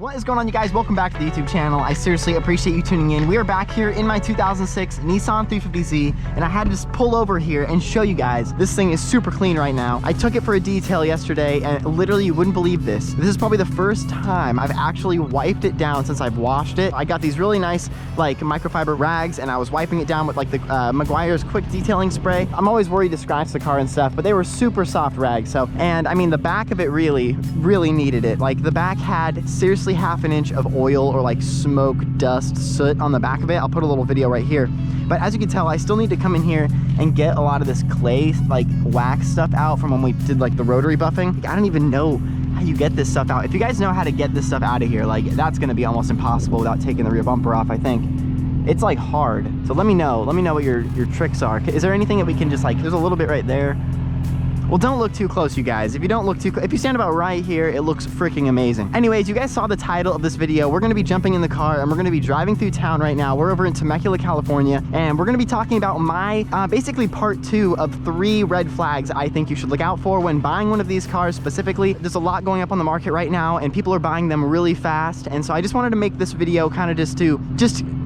What is going on, you guys? Welcome back to the YouTube channel. I seriously appreciate you tuning in. We are back here in my 2006 Nissan 350z, and I had to just pull over here and show you guys. This thing is super clean right now. I took it for a detail yesterday, and literally you wouldn't believe this. This is probably the first time I've actually wiped it down since I've washed it. I got these really nice like microfiber rags, and I was wiping it down with like the Meguiar's quick detailing spray. I'm always worried to scratch the car and stuff, but they were super soft rags. So, and I mean, the back of it really needed it. Like the back had seriously half an inch of oil or like smoke, dust, soot on the back of it. I'll put a little video right here. But as you can tell, I still need to come in here and get a lot of this clay, like wax stuff out from when we did like the rotary buffing. Like, I don't even know how you get this stuff out. If you guys know how to get this stuff out of here, like that's gonna be almost impossible without taking the rear bumper off, I think. It's like hard. So let me know what your tricks are. Is there anything that we can just like, there's a little bit right there. Well, don't look too close, you guys. If you stand about right here, it looks freaking amazing. Anyways, you guys saw the title of this video. We're gonna be jumping in the car and we're gonna be driving through town right now. We're over in Temecula, California, and we're gonna be talking about my, basically part 2 of 3 red flags I think you should look out for when buying one of these cars specifically. There's a lot going up on the market right now and people are buying them really fast. And so I just wanted to make this video kind of just to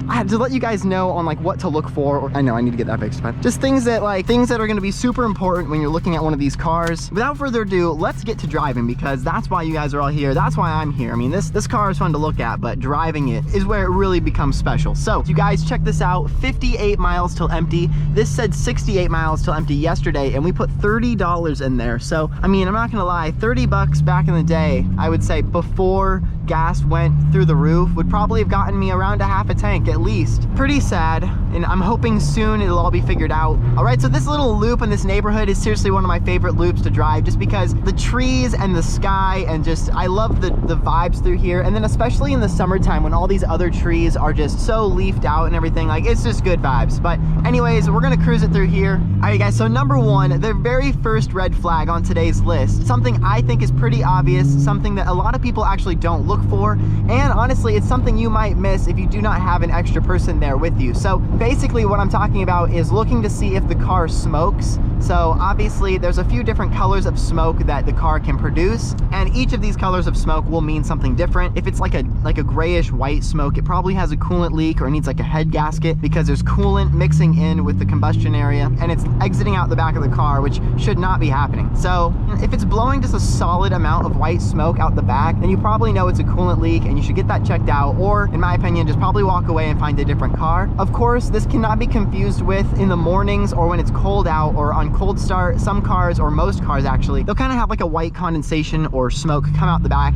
let you guys know on like what to look for. I know I need to get that fixed, but just things that are gonna be super important when you're looking at one of these cars. Without further ado, let's get to driving, because that's why you guys are all here. That's why I'm here. I mean, this car is fun to look at, but driving it is where it really becomes special. So you guys check this out. 58 miles till empty. This said 68 miles till empty yesterday, and we put $30 in there. So I mean, I'm not gonna lie, 30 bucks back in the day, I would say before gas went through the roof, would probably have gotten me around a half a tank at least. Pretty sad, and I'm hoping soon it'll all be figured out. All right, so this little loop in this neighborhood is seriously one of my favorite loops to drive, just because the trees and the sky, and just I love the vibes through here. And then especially in the summertime when all these other trees are just so leafed out and everything, like it's just good vibes. But anyways, we're gonna cruise it through here. All right, guys, so number 1, the very first red flag on today's list, something I think is pretty obvious, something that a lot of people actually don't look for, and honestly it's something you might miss if you do not have an extra person there with you. So basically what I'm talking about is looking to see if the car smokes. So obviously there's a few different colors of smoke that the car can produce, and each of these colors of smoke will mean something different. If it's like a grayish white smoke, it probably has a coolant leak or needs like a head gasket, because there's coolant mixing in with the combustion area and it's exiting out the back of the car, which should not be happening. So if it's blowing just a solid amount of white smoke out the back, then you probably know it's a coolant leak and you should get that checked out, or in my opinion, just probably walk away and find a different car. Of course, this cannot be confused with in the mornings or when it's cold out or on cold start. Some cars, or most cars actually, they'll kind of have like a white condensation or smoke come out the back,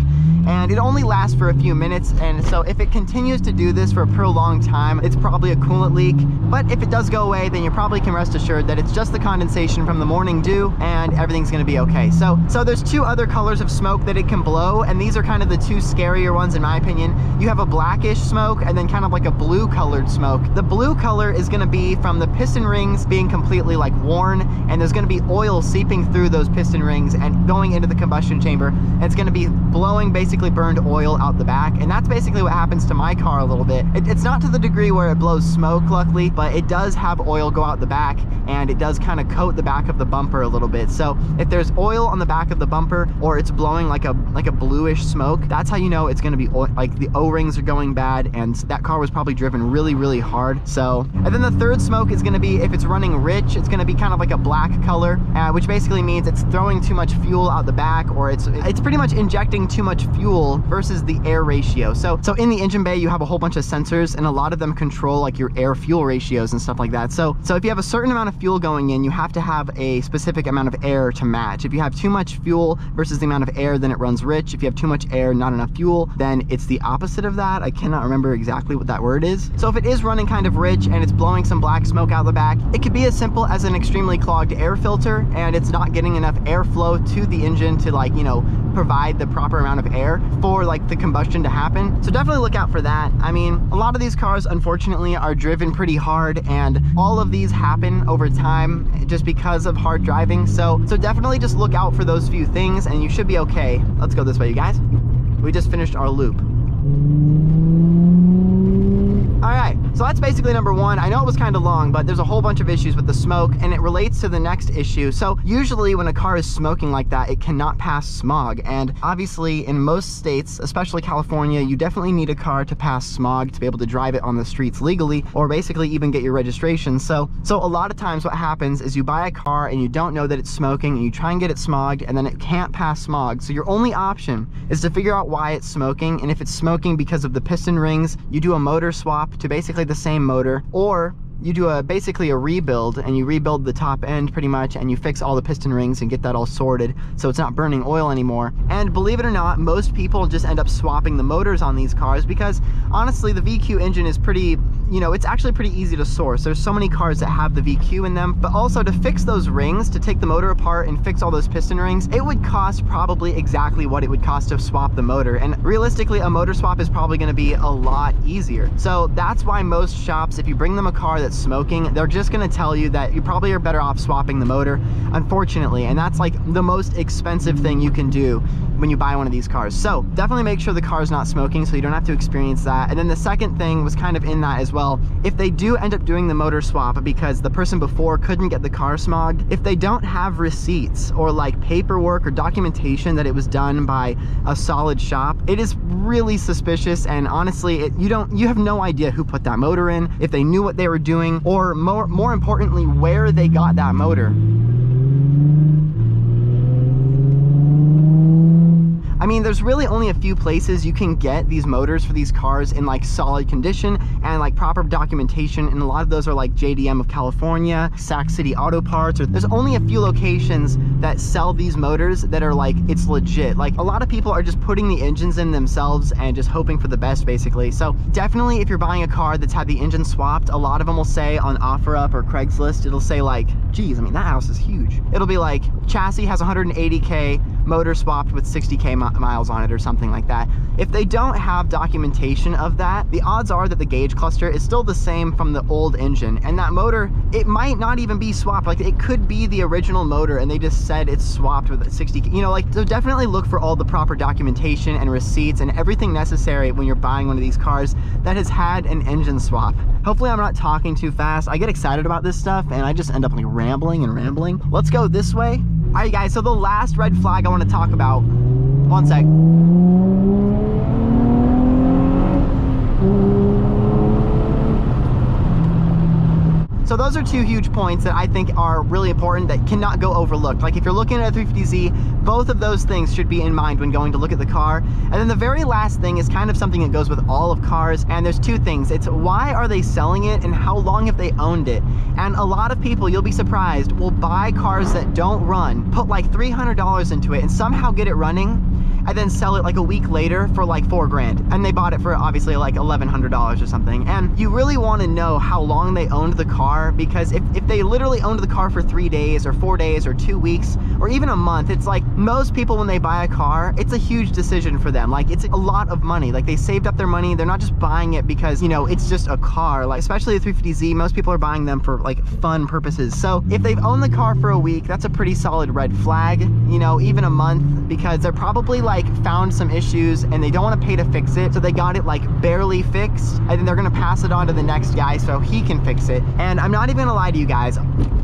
and it only lasts for a few minutes. And so if it continues to do this for a prolonged time, it's probably a coolant leak. But if it does go away, then you probably can rest assured that it's just the condensation from the morning dew and everything's gonna be okay. So there's 2 other colors of smoke that it can blow, and these are kind of the 2 scarier ones in my opinion. You have a blackish smoke and then kind of like a blue colored smoke. The blue color is gonna be from the piston rings being completely like worn, and there's gonna be oil seeping through those piston rings and going into the combustion chamber, and it's gonna be blowing basically burned oil out the back. And that's basically what happens to my car a little bit. It's not to the degree where it blows smoke, luckily, but it does have oil go out the back, and it does kind of coat the back of the bumper a little bit. So if there's oil on the back of the bumper, or it's blowing like a bluish smoke, that's how you know it's gonna be like the O-rings are going bad and that car was probably driven really hard. So, and then the third smoke is gonna be, if it's running rich, it's gonna be kind of like a black color, which basically means it's throwing too much fuel out the back, or it's pretty much injecting too much fuel versus the air ratio. So in the engine bay, you have a whole bunch of sensors, and a lot of them control like your air fuel ratios and stuff like that. So if you have a certain amount of fuel going in, you have to have a specific amount of air to match. If you have too much fuel versus the amount of air, then it runs rich. If you have too much air, not enough fuel, then it's the opposite of that. I cannot remember exactly what that word is. So if it is running kind of rich and it's blowing some black smoke out the back, it could be as simple as an extremely clogged air filter, and it's not getting enough airflow to the engine to, like, you know, provide the proper amount of air for like the combustion to happen. So definitely look out for that. I mean, a lot of these cars unfortunately are driven pretty hard, and all of these happen over time just because of hard driving. So definitely just look out for those few things and you should be okay. Let's go this way, you guys. We just finished our loop. All right, so that's basically number one. I know it was kind of long, but there's a whole bunch of issues with the smoke, and it relates to the next issue. So usually when a car is smoking like that, it cannot pass smog. And obviously in most states, especially California, you definitely need a car to pass smog to be able to drive it on the streets legally, or basically even get your registration. So a lot of times what happens is you buy a car and you don't know that it's smoking, and you try and get it smogged, and then it can't pass smog. So your only option is to figure out why it's smoking, and if it's smoking because of the piston rings, you do a motor swap to basically the same motor, or you do basically a rebuild, and you rebuild the top end pretty much, and you fix all the piston rings and get that all sorted so it's not burning oil anymore. And believe it or not, most people just end up swapping the motors on these cars because honestly the VQ engine is pretty, you know, it's actually pretty easy to source. There's so many cars that have the VQ in them, but also to fix those rings, to take the motor apart and fix all those piston rings, it would cost probably exactly what it would cost to swap the motor. And realistically, a motor swap is probably going to be a lot easier. So that's why most shops, if you bring them a car that's smoking, they're just going to tell you that you probably are better off swapping the motor, unfortunately. And that's like the most expensive thing you can do when you buy one of these cars. So definitely make sure the car is not smoking so you don't have to experience that. And then the second thing was kind of in that as well. If they do end up doing the motor swap because the person before couldn't get the car smogged, if they don't have receipts or like paperwork or documentation that it was done by a solid shop, it is really suspicious. And honestly, you have no idea who put that motor in, if they knew what they were doing, or more importantly, where they got that motor. I mean, there's really only a few places you can get these motors for these cars in like solid condition and like proper documentation, and a lot of those are like JDM of California, Sac City Auto Parts, or there's only a few locations that sell these motors that are like, it's legit. Like a lot of people are just putting the engines in themselves and just hoping for the best basically. So definitely if you're buying a car that's had the engine swapped, a lot of them will say on OfferUp or Craigslist, it'll say like, geez, I mean, that house is huge. It'll be like, chassis has 180K, motor swapped with 60K miles on it or something like that. If they don't have documentation of that, the odds are that the gauge cluster is still the same from the old engine, and that motor, it might not even be swapped. Like it could be the original motor and they just said it's swapped with 60K, you know, like, so definitely look for all the proper documentation and receipts and everything necessary when you're buying one of these cars that has had an engine swap. Hopefully I'm not talking too fast. I get excited about this stuff and I just end up like rambling and rambling. Let's go this way. All right, guys, so the last red flag I want to talk about, one sec. So those are two huge points that I think are really important that cannot go overlooked. Like if you're looking at a 350Z, both of those things should be in mind when going to look at the car. And then the very last thing is kind of something that goes with all of cars, and there's two things. It's why are they selling it and how long have they owned it? And a lot of people, you'll be surprised, will buy cars that don't run, put like $300 into it and somehow get it running, and then sell it like a week later for like $4 grand. And they bought it for obviously like $1,100 or something. And you really want to know how long they owned the car, because if they literally owned the car for 3 days or 4 days or 2 weeks or even a month, it's like most people when they buy a car, it's a huge decision for them. Like it's a lot of money. Like they saved up their money. They're not just buying it because, you know, it's just a car. Like especially the 350Z, most people are buying them for like fun purposes. So if they've owned the car for a week, that's a pretty solid red flag, you know, even a month, because they're probably like found some issues and they don't want to pay to fix it, so they got it like barely fixed, and then they're gonna pass it on to the next guy so he can fix it. And I'm not even gonna lie to you guys,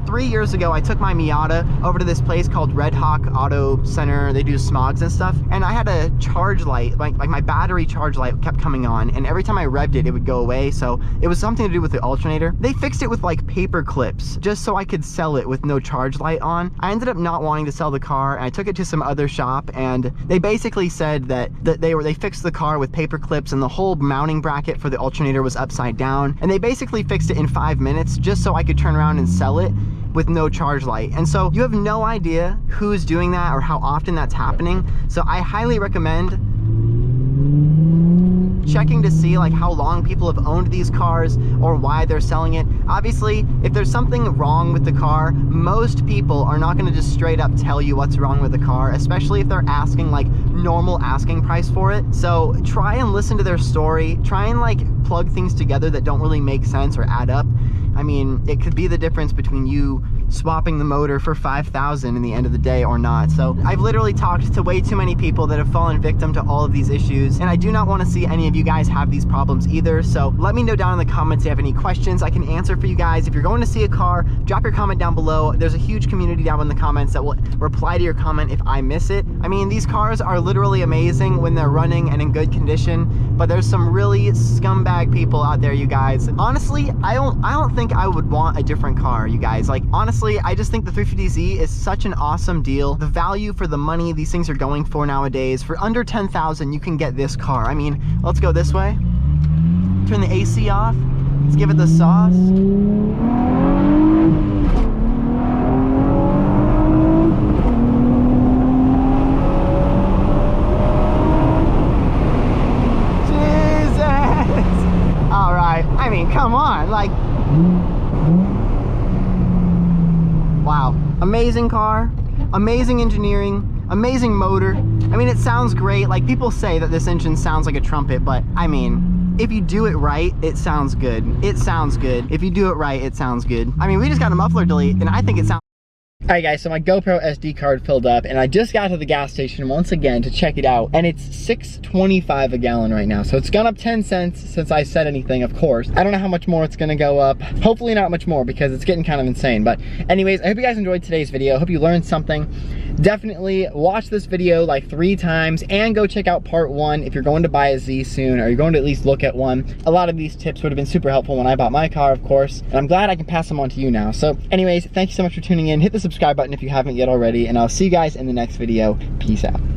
3 years ago I took my Miata over to this place called Red Hawk Auto Center. They do smogs and stuff, and I had a charge light, like my battery charge light kept coming on, and every time I revved it, it would go away. So it was something to do with the alternator. They fixed it with like paper clips just so I could sell it with no charge light on. I ended up not wanting to sell the car, and I took it to some other shop, and they basically said that they fixed the car with paper clips, and the whole mounting bracket for the alternator was upside down, and they basically fixed it in 5 minutes just so I could turn around and sell it with no charge light. And so you have no idea who's doing that or how often that's happening. So I highly recommend checking to see like how long people have owned these cars or why they're selling it. Obviously, if there's something wrong with the car, most people are not going to just straight up tell you what's wrong with the car, especially if they're asking like normal asking price for it. So try and listen to their story, try and like plug things together that don't really make sense or add up. I mean, it could be the difference between you swapping the motor for $5,000 in the end of the day or not. So I've literally talked to way too many people that have fallen victim to all of these issues, and I do not want to see any of you guys have these problems either. So let me know down in the comments if you have any questions I can answer for you guys. If you're going to see a car, drop your comment down below. There's a huge community down in the comments that will reply to your comment if I miss it. I mean, these cars are literally amazing when they're running and in good condition, but there's some really scumbag people out there, you guys. Honestly, I don't think I would want a different car, you guys. Like, honestly, I just think the 350Z is such an awesome deal. The value for the money these things are going for nowadays, for under $10,000, you can get this car. I mean, let's go this way. Turn the AC off. Let's give it the sauce. I mean, come on, like, wow. Amazing car, amazing engineering, amazing motor. I mean, it sounds great. Like, people say that this engine sounds like a trumpet, but I mean, if you do it right, it sounds good. It sounds good. If you do it right, it sounds good. I mean, we just got a muffler delete, and I think it sounds... Alright guys, so my GoPro SD card filled up, and I just got to the gas station once again to check it out, and it's $6.25 a gallon right now. So it's gone up 10 cents since I said anything, of course. I don't know how much more it's gonna go up. Hopefully not much more, because it's getting kind of insane. But anyways, I hope you guys enjoyed today's video. I hope you learned something. Definitely watch this video like 3 times and go check out part 1 if you're going to buy a Z soon, or you're going to at least look at one. A lot of these tips would have been super helpful when I bought my car, of course, and I'm glad I can pass them on to you now. So anyways, thank you so much for tuning in. Hit the subscribe button if you haven't yet already, and I'll see you guys in the next video. Peace out.